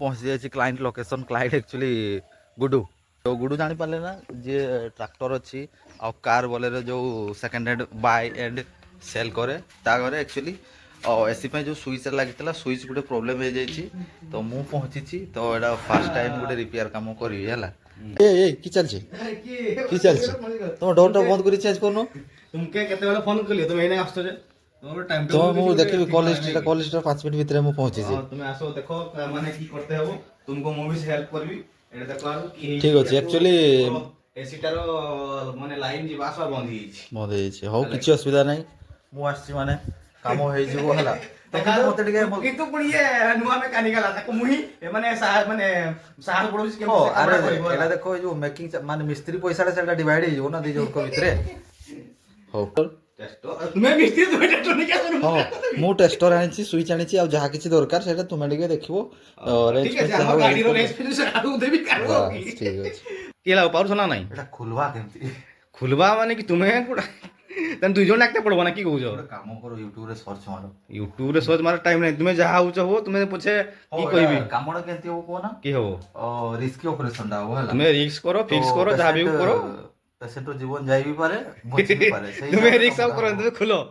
पहुंच जाए client location client actually गुडू तो गुडू जानी पारे ना जे ट्रैक्टर अच्छी आ कार बोले जो second hand buy and sell करे घरे एक्चुअली एसी जो स्विच लगी स्विच गोटे प्रोब्लेम हो जाए तो मु पहुंची तो यहाँ फास्ट टाइम गोटे रिपेयर कम करी है कि चलছে কি চলছে তোমার ডোরটা বন্ধ করে চেঞ্জ করনো तुमके केतेबेले फोन कलियो तुम एने आस्तो जे तोर टाइम तो मु देखिबी कॉल लिस्ट 5 मिनट भीतर मु पहुंची छी तुम आसो देखो माने की करते हो तुमको मु भी हेल्प करबी एटा देखो की ठीक अछि एक्चुअली एसी टारो माने लाइन जी बासवा बंद हेई छी हो किछि असुविधा नै मु आछि माने काम होई जीवो हला देखा मते टिके किंतु पुणी ये नुवा मेकानिकल आ ताको मुही माने साहब पड़ोस के अरे एला देखो जो मेकिंग माने मिस्त्री पैसा सेटा डिवाइड हो जीवो ना दी जोर को भितरे हो टेस्टर तुम्हें मिस्त्री तुम्हें टेस्टर नहीं क्या सुनो हां मु टेस्टर आनी छी स्विच आनी छी आ जहा किछि दरकार सेटा तुमे टिके देखिवो रेंज ठीक है हम गाड़ी रो रेंज फिर से आउ देबी कारो ठीक अछि केला पाउर सुना नहीं एटा खुलवा केमती खुलवा माने कि तुम्हें कुडा तन दुई जण लागते पड़बो ना की कहू जो काम करो यूट्यूब रे सर्च मारो यूट्यूब रे सर्च मारो टाइम नहीं तुम्हें जहा आउछ हो तुम्हें पूछे की कहबी कामडा केमती हो को ना की हो रिस्की ऑपरेशन डा हो हला तुम्हें रिस्क करो फिक्स करो जहा भी करो पेशेंट जीवन जाई भी पारे बची भी पारे तुम्हें रिस्क सब करो तुम्हें खुलो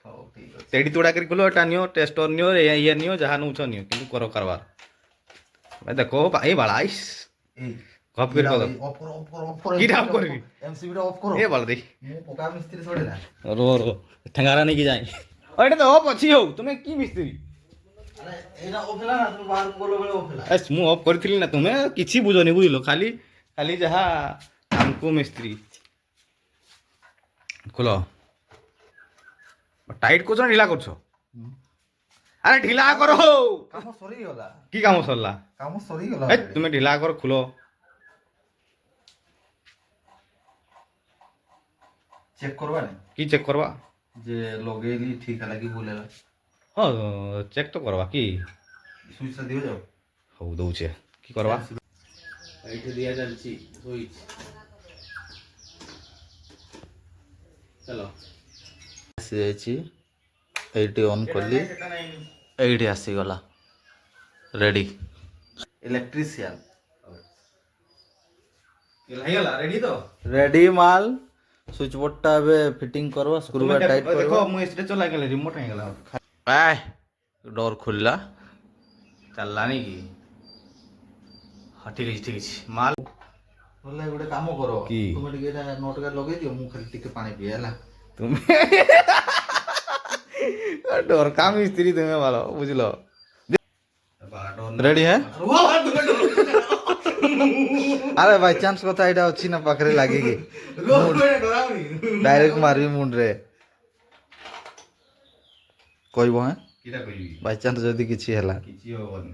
हो ठीक अछि तेडी तोड़ा कर खुलो टानियो टेस्टर नियो ये नियो जहा नुछ नियो किंतु करो करवार मैं देखो भाई बड़ाइस कब कर दो ऑफ की डाउन करबी एमसीबी रे ऑफ करो ए बाल दे मु पोका मिस्त्री छोड़े ना रो ठंगारा नहीं की जाए ओटे तो ऑफ अछि हो तुम्हें की मिस्त्री अरे एना ऑफ होला ना तुम बाहर बोलो बेले ऑफ होला एस मु ऑफ करथिली ना तुम्हें किछि बुझो नहीं बुझलो खाली खाली जहा हमको मिस्त्री खोलो टाइट को ढिला करछो अरे ढिला करो काम सरी होला की काम सरला काम सरी होला तुम्हें ढिला कर खुलो चेक करबा ने की चेक करवा जे लगेली ठीक लागी बोलेला हाँ चेक तो करवा की स्विच दियो जाओ हो दउछे की करवा एठी दिया चलची स्विच चलो आसी जाइची एठी ऑन करली एठी आसी गला रेडी इलेक्ट्रिशियन ये रेडी तो रेडी माल स्विच बोर्ड टा बे फिटिंग करवा स्क्रू बा टाइट करवा देखो मु इसरे चला गेले रिमोट हे गेला आय डोर खुलला चलला नहीं की हाँ ठीक है माल बोले गोटे काम करो की तुम टिके नोट का लगे दियो मु खाली टिके पानी पिए हला तुम डोर काम मिस्त्री तुम्हें वाला बुझलो रेडी है अरे बाय चांस कथा एटा अछि ना पाखरे लागी की डायरेक्ट मारबी मुंड रे कहबो हैं किटा कहबी बाय चांस जदी किछि हला किछि होबनी